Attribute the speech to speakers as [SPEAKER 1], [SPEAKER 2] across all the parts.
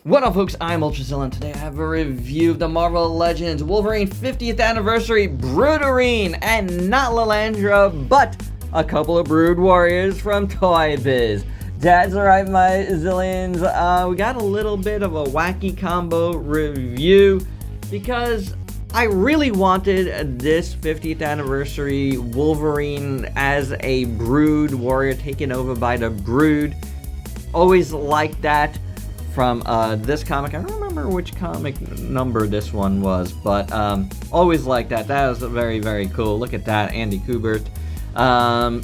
[SPEAKER 1] What up, folks? I'm ultrazillatoys, and today I have a review of the Marvel Legends Wolverine 50th Anniversary BROODERINE, and not Lilandra, but a couple of Brood Warriors from Toy Biz. That's right, my zillions. We got a little bit of a wacky combo review because I really wanted this 50th Anniversary Wolverine as a Brood Warrior taken over by the Brood. Always liked that from this comic. I don't remember which comic number this one was, but always like that. That was very, very cool. Look at that, Andy Kubert.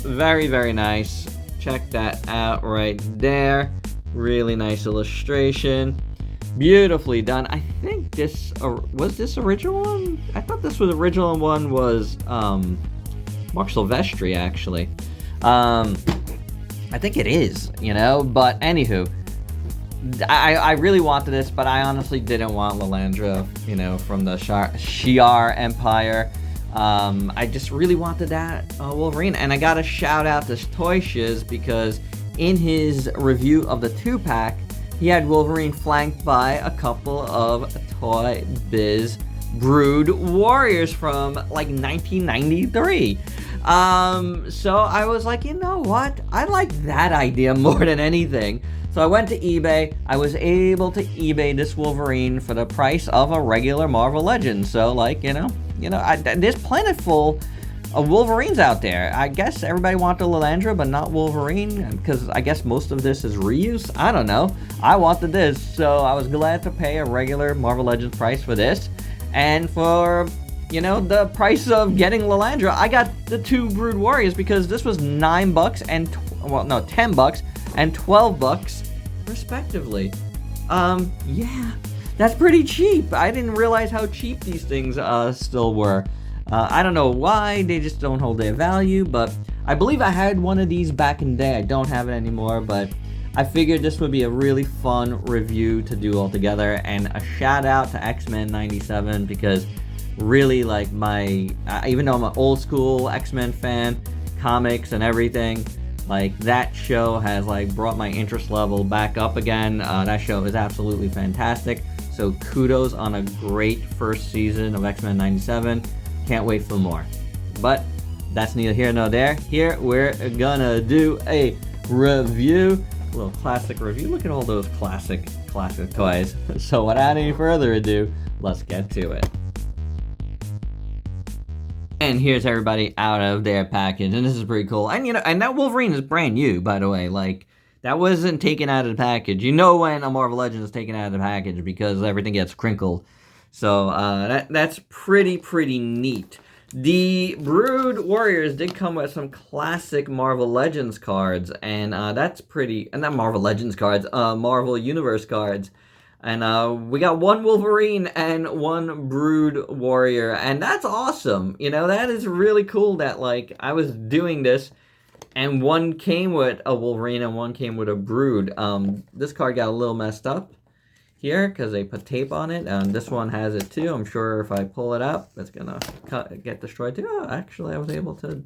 [SPEAKER 1] Very, very nice. Check that out right there. Really nice illustration. Beautifully done. I think this was this original one? I thought this was original one was Mark Silvestri, actually. I think it is, you know, but anywho, I really wanted this, but I honestly didn't want Lilandra, you know, from the Shi'ar Empire. I just really wanted that Wolverine, and I gotta shout out to Toy Shiz because in his review of the 2-pack, he had Wolverine flanked by a couple of Toy Biz Brood Warriors from like 1993. So I was like, you know what? I like that idea more than anything. So I went to eBay. I was able to eBay this Wolverine for the price of a regular Marvel Legends. So, like, you know, there's plentiful of Wolverines out there. I guess everybody wanted Lilandra, but not Wolverine, because I guess most of this is reuse. I don't know. I wanted this, so I was glad to pay a regular Marvel Legends price for this. And for, you know, the price of getting Lilandra, I got the 2 Brood Warriors because this was $9 and, $10 and $12 respectively. Yeah, that's pretty cheap. I didn't realize how cheap these things still were. I don't know why, they just don't hold their value, but I believe I had one of these back in the day. I don't have it anymore, but I figured this would be a really fun review to do all together, and a shout out to X-Men 97 because really, like, even though I'm an old school X-Men fan, comics and everything, like, that show has, like, brought my interest level back up again. That show is absolutely fantastic. So kudos on a great first season of X-Men 97. Can't wait for more. But that's neither here nor there. Here we're gonna do a review, a little classic review. Look at all those classic toys. So without any further ado, let's get to it. And here's everybody out of their package, and this is pretty cool. And, you know, and that Wolverine is brand new, by the way. Like, that wasn't taken out of the package. You know when a Marvel Legends is taken out of the package because everything gets crinkled. So that's pretty neat. The Brood Warriors did come with some classic Marvel Legends cards, and that's pretty. And not Marvel Legends cards, Marvel Universe cards. And we got 1 Wolverine and 1 Brood Warrior, and that's awesome. You know, that is really cool that, like, I was doing this, and one came with a Wolverine and one came with a Brood. This card got a little messed up here because they put tape on it, and this one has it too. I'm sure if I pull it up, it's gonna get destroyed too. Oh, actually, I was able to.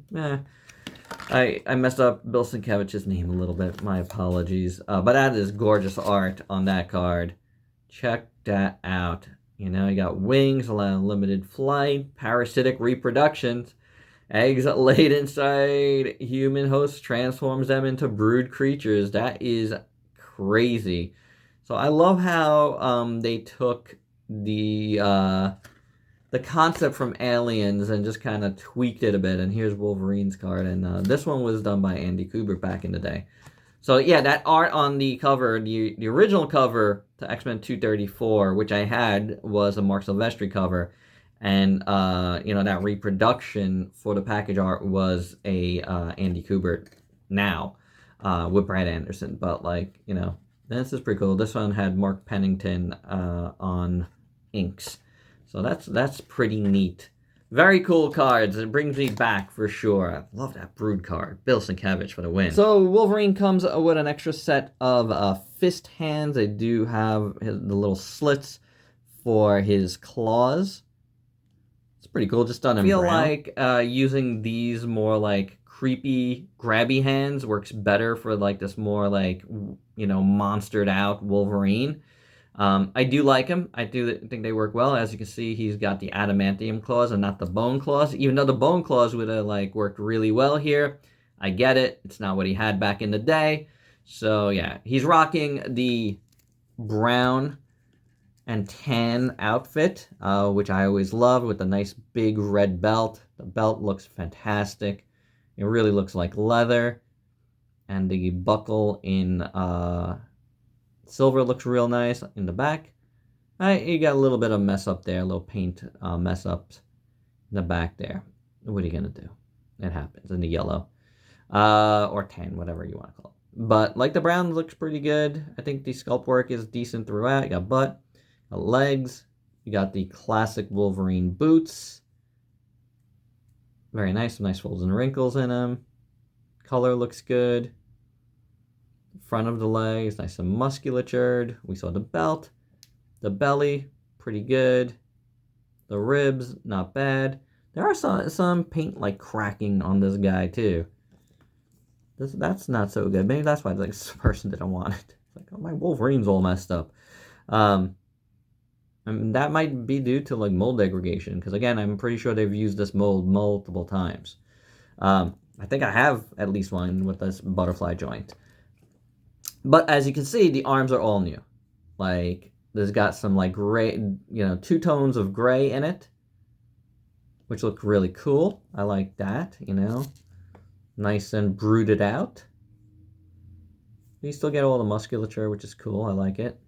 [SPEAKER 1] I messed up Bill Sienkiewicz's name a little bit. My apologies. But that is gorgeous art on that card. Check that out. You know, you got wings, allow limited flight, parasitic reproductions, eggs laid inside human hosts transforms them into brood creatures. That is crazy. So I love how they took the concept from Aliens and just kind of tweaked it a bit. And here's Wolverine's card, and this one was done by Andy Kubert back in the day. So yeah, that art on the cover, the original cover to X-Men 234, which I had, was a Mark Silvestri cover, and you know, that reproduction for the package art was a Andy Kubert now with Brad Anderson. But, like, you know, this is pretty cool. This one had Mark Pennington on inks, so that's pretty neat. Very cool cards. It brings me back for sure. I love that Brood card. Bill Sienkiewicz's for the win. So Wolverine comes with an extra set of fist hands. They do have the little slits for his claws. It's pretty cool. Just done in brown. I feel like using these more like creepy, grabby hands works better for like this more like, you know, monstered out Wolverine. I do like him. I do think they work well. As you can see, he's got the adamantium claws and not the bone claws. Even though the bone claws would have like worked really well here, I get it. It's not what he had back in the day. So yeah, he's rocking the brown and tan outfit, which I always loved, with a nice big red belt. The belt looks fantastic. It really looks like leather. And the buckle in silver looks real nice in the back. You got a little bit of mess up there, a little paint mess up in the back there. What are you going to do? It happens in the yellow. Or tan, whatever you want to call it. But like the brown looks pretty good. I think the sculpt work is decent throughout. You got butt, got legs. You got the classic Wolverine boots. Very nice, some nice folds and wrinkles in them. Color looks good. Front of the legs, nice and musculatured. We saw the belt. The belly, pretty good. The ribs, not bad. There are some paint like cracking on this guy too. That's not so good. Maybe that's why like, this person didn't want it. It's like, oh, my Wolverine's all messed up. I mean, that might be due to like mold degradation, because again, I'm pretty sure they've used this mold multiple times. I think I have at least one with this butterfly joint. But as you can see, the arms are all new. Like, there's got some like gray, two tones of gray in it, which look really cool. I like that, nice and brooded out. You still get all the musculature, which is cool. I like it.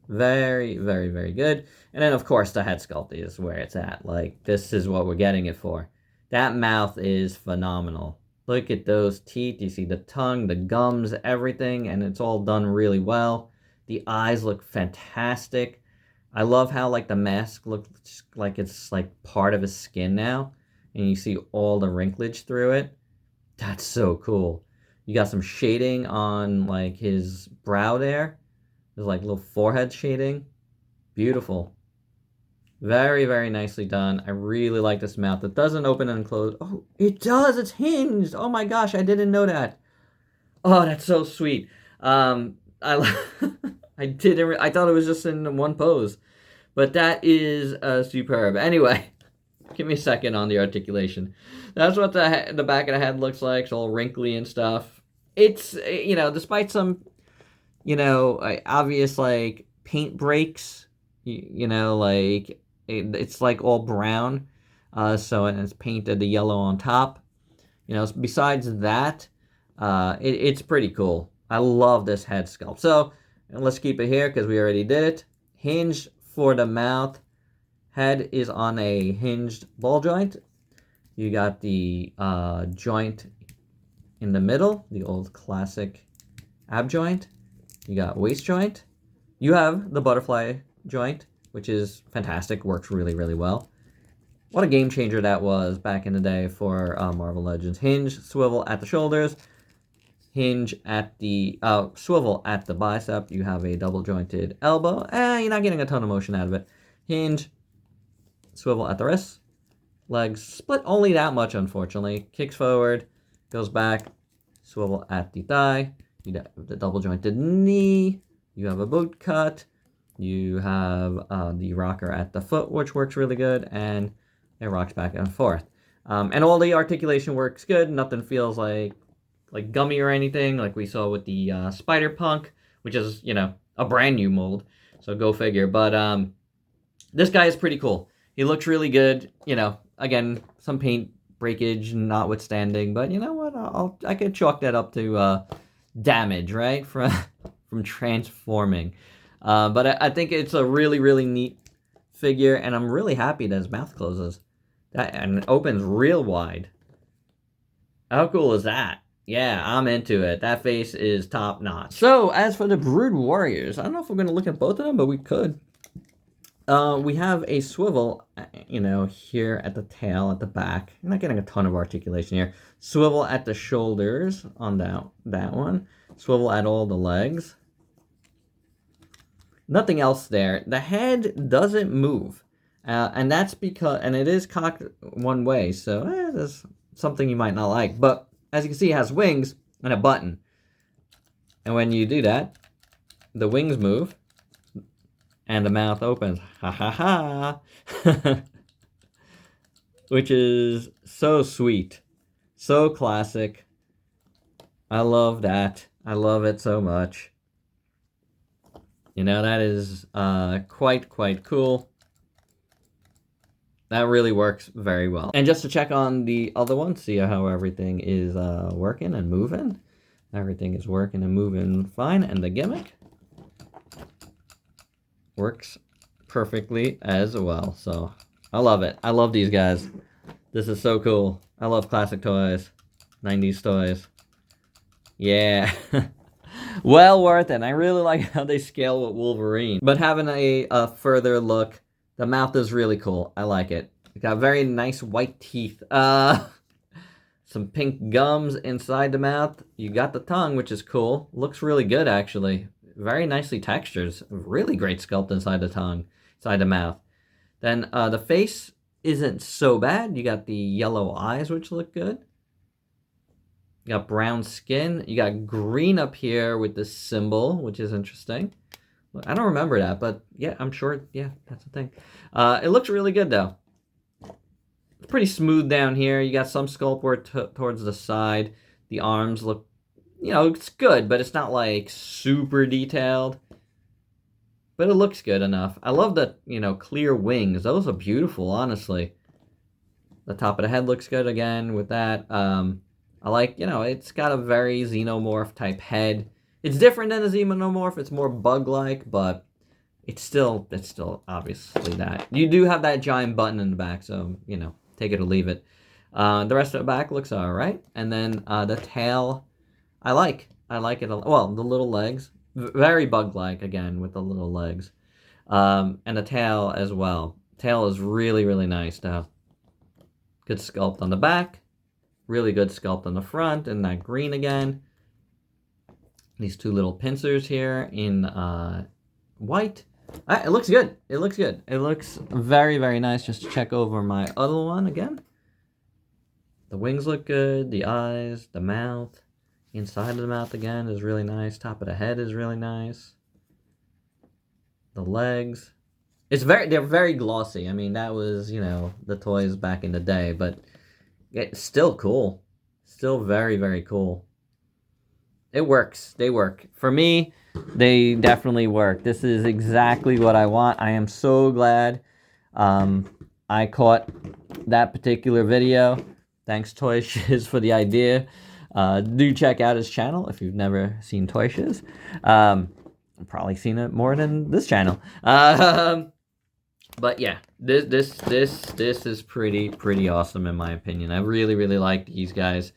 [SPEAKER 1] Very, very, very good. And then, of course, the head sculpt is where it's at. Like, this is what we're getting it for. That mouth is phenomenal. Look at those teeth. You see the tongue, the gums, everything, and it's all done really well. The eyes look fantastic. I love how, like, the mask looks like it's, like, part of his skin now. And you see all the wrinklage through it. That's so cool. You got some shading on, like, his brow there. There's like little forehead shading. Beautiful. Very, very nicely done. I really like this mouth. It doesn't open and close. Oh, it does. It's hinged. Oh my gosh, I didn't know that. Oh, that's so sweet. I didn't. I thought it was just in one pose, but that is superb. Anyway, give me a second on the articulation. That's what the back of the head looks like. It's all wrinkly and stuff. It's despite some obvious like paint breaks, like it's like all brown, so it's painted the yellow on top. Besides that, it's pretty cool. I love this head sculpt. So let's keep it here because we already did it. Hinge for the mouth. Head is on a hinged ball joint. You got the joint in the middle, the old classic ab joint. You got waist joint. You have the butterfly joint, which is fantastic. Works really, really well. What a game changer that was back in the day for Marvel Legends. Hinge, swivel at the shoulders. Hinge at the swivel at the bicep. You have a double jointed elbow. You're not getting a ton of motion out of it. Hinge, swivel at the wrist. Legs split only that much, unfortunately. Kicks forward, goes back, swivel at the thigh. You have the double jointed knee. You have a boot cut. You have the rocker at the foot, which works really good, and it rocks back and forth. And all the articulation works good. Nothing feels like gummy or anything, like we saw with the Spider Punk, which is a brand new mold. So go figure. But this guy is pretty cool. He looks really good. Again, some paint breakage notwithstanding, but you know what? I could chalk that up to damage, right, from transforming. But I think it's a really, really neat figure, and I'm really happy that his mouth closes and it opens real wide. How cool is that? Yeah, I'm into it. That face is top notch. So as for the Brood Warriors, I don't know if we're going to look at both of them, but we could. We have a swivel, here at the tail, at the back. I'm not getting a ton of articulation here. Swivel at the shoulders on that one. Swivel at all the legs. Nothing else there. The head doesn't move. And that's because, and it is cocked one way, so there's something you might not like. But as you can see, it has wings and a button. And when you do that, the wings move And the mouth opens. Ha ha ha. Which is so sweet. So classic. I love that. I love it so much. You know, that is quite cool. That really works very well. And just to check on the other one, see how everything is working and moving. Everything is working and moving fine. And the gimmick works perfectly as well. So I love it. I love these guys. This is so cool. I love classic toys. 90s toys. Yeah. Well worth it. I really like how they scale with Wolverine. But having a further look, the mouth is really cool. I like it. It got very nice white teeth. Some pink gums inside the mouth. You got the tongue, which is cool. Looks really good, actually. Very nicely textured. Really great sculpt inside the tongue, inside the mouth. Then the face isn't so bad. You got the yellow eyes, which look good. You got brown skin. You got green up here with the symbol, which is interesting. I don't remember that, but yeah, I'm sure, yeah, that's the thing. It looks really good, though. It's pretty smooth down here. You got some sculpt work towards the side. The arms look, you know, it's good, but it's not, like, super detailed. But it looks good enough. I love the, you know, clear wings. Those are beautiful, honestly. The top of the head looks good again with that. I like, you know, it's got a very xenomorph type head. It's different than a xenomorph. It's more bug-like, but it's still obviously that. You do have that giant button in the back, so, you know, take it or leave it. The rest of the back looks all right. And then the tail, I like it. Well, the little legs, very bug-like, again, with the little legs. And the tail as well. Tail is really, really nice, though. Good sculpt on the back. Really good sculpt on the front, and that green again. These two little pincers here in white. It looks good. It looks good. It looks very, very nice. Just to check over my other one again. The wings look good. The eyes, the mouth. Inside of the mouth again is really nice. Top of the head is really nice. The legs. They're very glossy. I mean, that was, you know, the toys back in the day, but it's still cool. Still very, very cool. It works. They work. For me, they definitely work. This is exactly what I want. I am so glad I caught that particular video. Thanks, Toy Shiz, for the idea. Do check out his channel if you've never seen Toy Shiz. I've probably seen it more than this channel. But yeah, this is pretty awesome in my opinion. I really, really like these guys.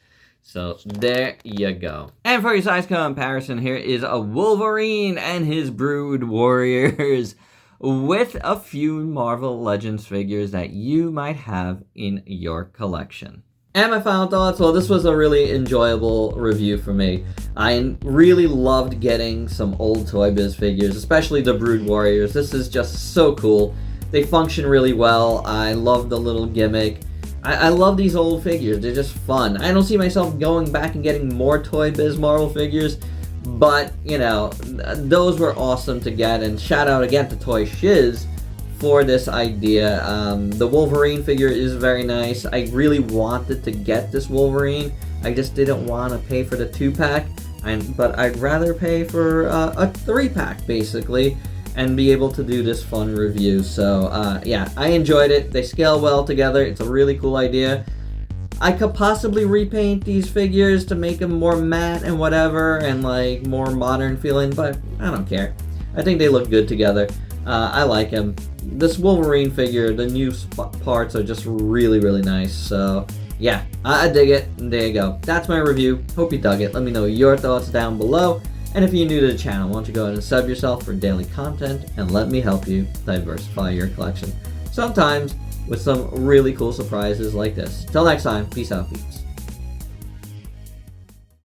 [SPEAKER 1] So there you go. And for your size comparison, here is a Wolverine and his Brood Warriors with a few Marvel Legends figures that you might have in your collection. And my final thoughts, well, this was a really enjoyable review for me. I really loved getting some old Toy Biz figures, especially the Brood Warriors. This is just so cool. They function really well. I love the little gimmick. I love these old figures. They're just fun. I don't see myself going back and getting more Toy Biz Marvel figures, but, you know, those were awesome to get. And shout out again to Toy Shiz for this idea. The Wolverine figure is very nice. I really wanted to get this Wolverine. I just didn't want to pay for the 2-pack, but I'd rather pay for a 3-pack, basically, and be able to do this fun review. So yeah, I enjoyed it. They scale well together. It's a really cool idea. I could possibly repaint these figures to make them more matte and whatever, and like more modern feeling, but I don't care. I think they look good together. I like them. This Wolverine figure, the new parts are just really, really nice. So yeah, I dig it. And there you go. That's my review. Hope you dug it. Let me know your thoughts down below. And if you're new to the channel, why don't you go ahead and sub yourself for daily content and let me help you diversify your collection. Sometimes with some really cool surprises like this. Till next time, peace out, peeps.